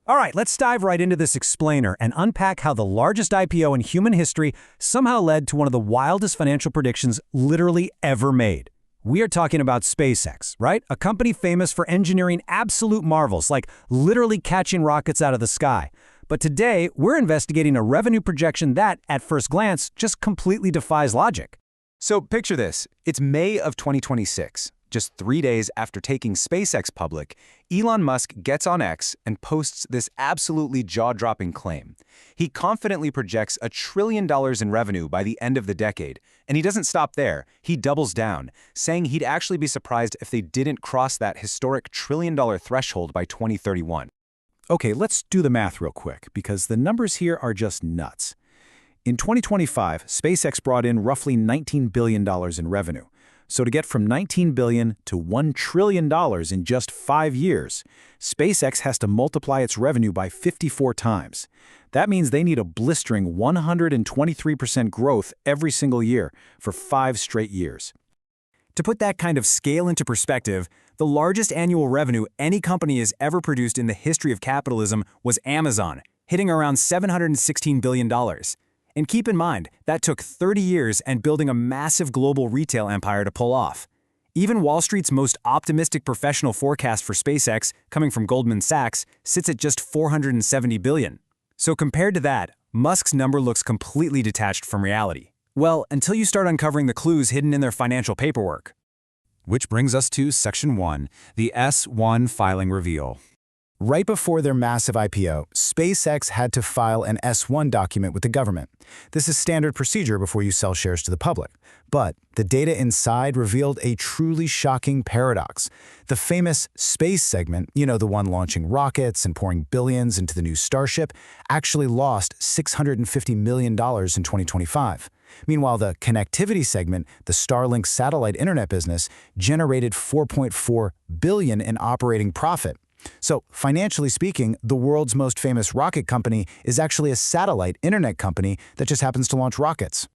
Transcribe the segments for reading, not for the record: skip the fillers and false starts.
All right, let's dive right into this explainer and unpack how the largest IPO in human history somehow led to one of the wildest financial predictions literally ever made. We are talking about SpaceX, right? A company famous for engineering absolute marvels, like literally catching rockets out of the sky. But today, we're investigating a revenue projection that, at first glance, just completely defies logic. So picture this. It's May of 2026. Just 3 days after taking SpaceX public, Elon Musk gets on X and posts this absolutely jaw-dropping claim. He confidently projects $1 trillion in revenue by the end of the decade. And he doesn't stop there. He doubles down, saying he'd actually be surprised if they didn't cross that historic $1 trillion threshold by 2031. Okay, let's do the math real quick, because the numbers here are just nuts. In 2025, SpaceX brought in roughly $19 billion in revenue. So to get from $19 billion to $1 trillion in just 5 years, SpaceX has to multiply its revenue by 54 times. That means they need a blistering 123% growth every single year for 5 straight years. To put that kind of scale into perspective, the largest annual revenue any company has ever produced in the history of capitalism was Amazon, hitting around $716 billion. And keep in mind, that took 30 years and building a massive global retail empire to pull off. Even Wall Street's most optimistic professional forecast for SpaceX, coming from Goldman Sachs, sits at just $470 billion. So compared to that, Musk's number looks completely detached from reality. Well, until you start uncovering the clues hidden in their financial paperwork. Which brings us to Section 1, the S-1 filing reveal. Right before their massive IPO, SpaceX had to file an S-1 document with the government. This is standard procedure before you sell shares to the public. But the data inside revealed a truly shocking paradox. The famous space segment, the one launching rockets and pouring billions into the new Starship, actually lost $650 million in 2025. Meanwhile, the connectivity segment, the Starlink satellite internet business, generated $4.4 billion in operating profit. So, financially speaking, the world's most famous rocket company is actually a satellite internet company that just happens to launch rockets.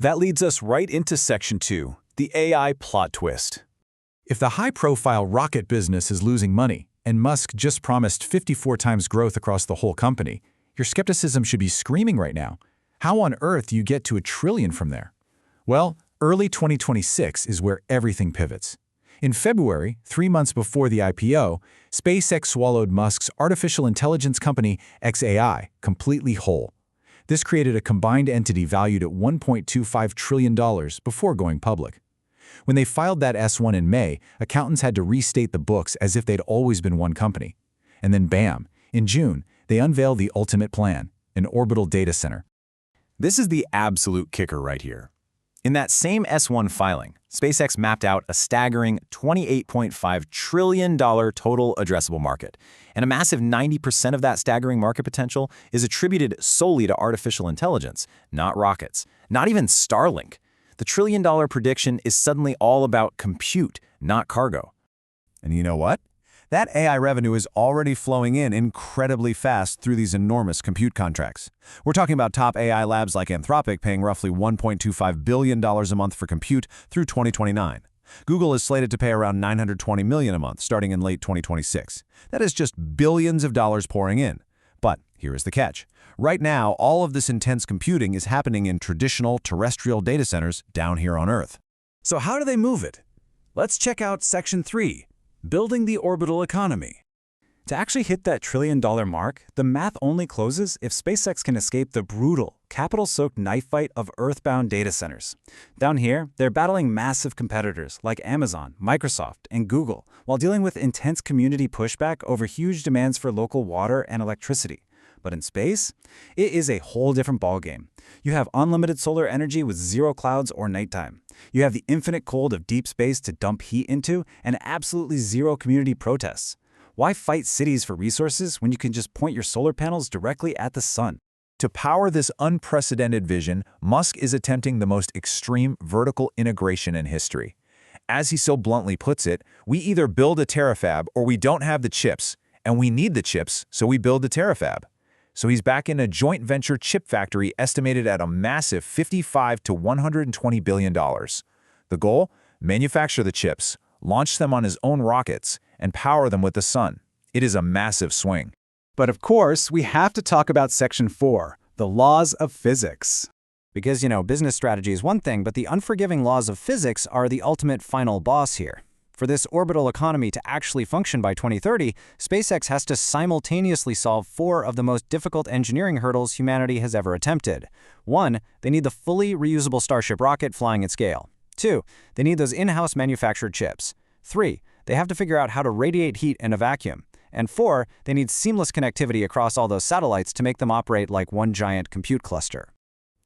That leads us right into Section 2, the AI plot twist. If the high-profile rocket business is losing money, and Musk just promised 54 times growth across the whole company, your skepticism should be screaming right now. How on earth do you get to $1 trillion from there? Well, early 2026 is where everything pivots. In February, 3 months before the IPO, SpaceX swallowed Musk's artificial intelligence company xAI completely whole. This created a combined entity valued at $1.25 trillion before going public. When they filed that S-1 in May, accountants had to restate the books as if they'd always been one company. And then bam, in June, they unveiled the ultimate plan, an orbital data center. This is the absolute kicker right here. In that same S-1 filing, SpaceX mapped out a staggering $28.5 trillion total addressable market, and a massive 90% of that staggering market potential is attributed solely to artificial intelligence, not rockets, not even Starlink. The trillion-dollar prediction is suddenly all about compute, not cargo. And you know what? That AI revenue is already flowing in incredibly fast through these enormous compute contracts. We're talking about top AI labs like Anthropic paying roughly $1.25 billion a month for compute through 2029. Google is slated to pay around $920 million a month starting in late 2026. That is just billions of dollars pouring in. But here is the catch. Right now, all of this intense computing is happening in traditional terrestrial data centers down here on Earth. So how do they move it? Let's check out Section 3. Building the orbital economy. To actually hit that $1 trillion mark, the math only closes if SpaceX can escape the brutal, capital-soaked knife fight of Earthbound data centers. Down here, they're battling massive competitors like Amazon, Microsoft, and Google, while dealing with intense community pushback over huge demands for local water and electricity. But in space, it is a whole different ballgame. You have unlimited solar energy with zero clouds or nighttime. You have the infinite cold of deep space to dump heat into, and absolutely zero community protests. Why fight cities for resources when you can just point your solar panels directly at the sun? To power this unprecedented vision, Musk is attempting the most extreme vertical integration in history. As he so bluntly puts it, we either build a terafab or we don't have the chips, and we need the chips, so we build the terafab. So he's back in a joint venture chip factory estimated at a massive $55 to $120 billion. The goal? Manufacture the chips, launch them on his own rockets, and power them with the sun. It is a massive swing. But of course, we have to talk about Section 4, the laws of physics. Because, business strategy is one thing, but the unforgiving laws of physics are the ultimate final boss here. For this orbital economy to actually function by 2030, SpaceX has to simultaneously solve 4 of the most difficult engineering hurdles humanity has ever attempted. 1, they need the fully reusable Starship rocket flying at scale. 2, they need those in-house manufactured chips. 3, they have to figure out how to radiate heat in a vacuum. And 4, they need seamless connectivity across all those satellites to make them operate like one giant compute cluster.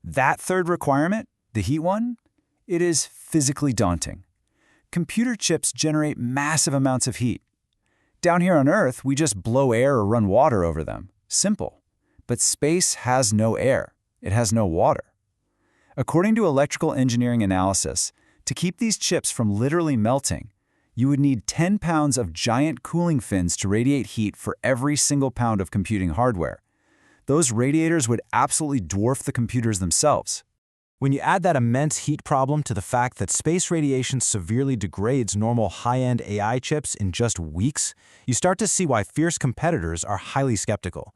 That third requirement, the heat one, it is physically daunting. Computer chips generate massive amounts of heat. Down here on Earth, we just blow air or run water over them. Simple. But space has no air. It has no water. According to electrical engineering analysis, to keep these chips from literally melting, you would need 10 pounds of giant cooling fins to radiate heat for every single pound of computing hardware. Those radiators would absolutely dwarf the computers themselves. When you add that immense heat problem to the fact that space radiation severely degrades normal high-end AI chips in just weeks, you start to see why fierce competitors are highly skeptical.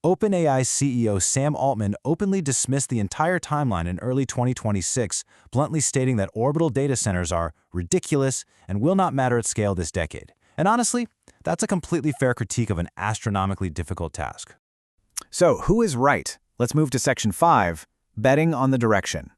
OpenAI CEO Sam Altman openly dismissed the entire timeline in early 2026, bluntly stating that orbital data centers are ridiculous and will not matter at scale this decade. And honestly, that's a completely fair critique of an astronomically difficult task. So, who is right? Let's move to Section 5, betting on the direction.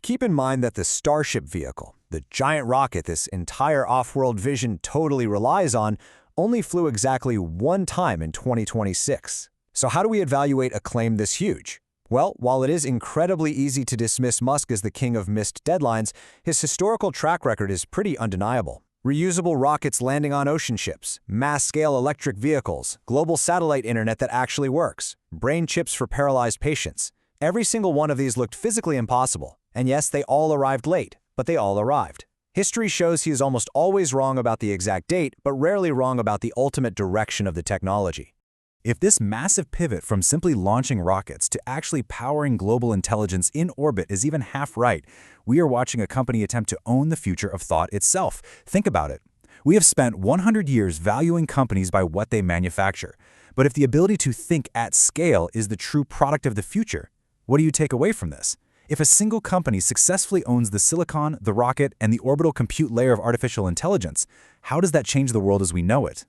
Keep in mind that the Starship vehicle, the giant rocket this entire off-world vision totally relies on, only flew exactly 1 time in 2026. So how do we evaluate a claim this huge? Well, while it is incredibly easy to dismiss Musk as the king of missed deadlines, his historical track record is pretty undeniable. Reusable rockets landing on ocean ships, mass-scale electric vehicles, global satellite internet that actually works, brain chips for paralyzed patients. Every single one of these looked physically impossible. And yes, they all arrived late, but they all arrived. History shows he is almost always wrong about the exact date, but rarely wrong about the ultimate direction of the technology. If this massive pivot from simply launching rockets to actually powering global intelligence in orbit is even half right, we are watching a company attempt to own the future of thought itself. Think about it. We have spent 100 years valuing companies by what they manufacture. But if the ability to think at scale is the true product of the future, what do you take away from this? If a single company successfully owns the silicon, the rocket, and the orbital compute layer of artificial intelligence, how does that change the world as we know it?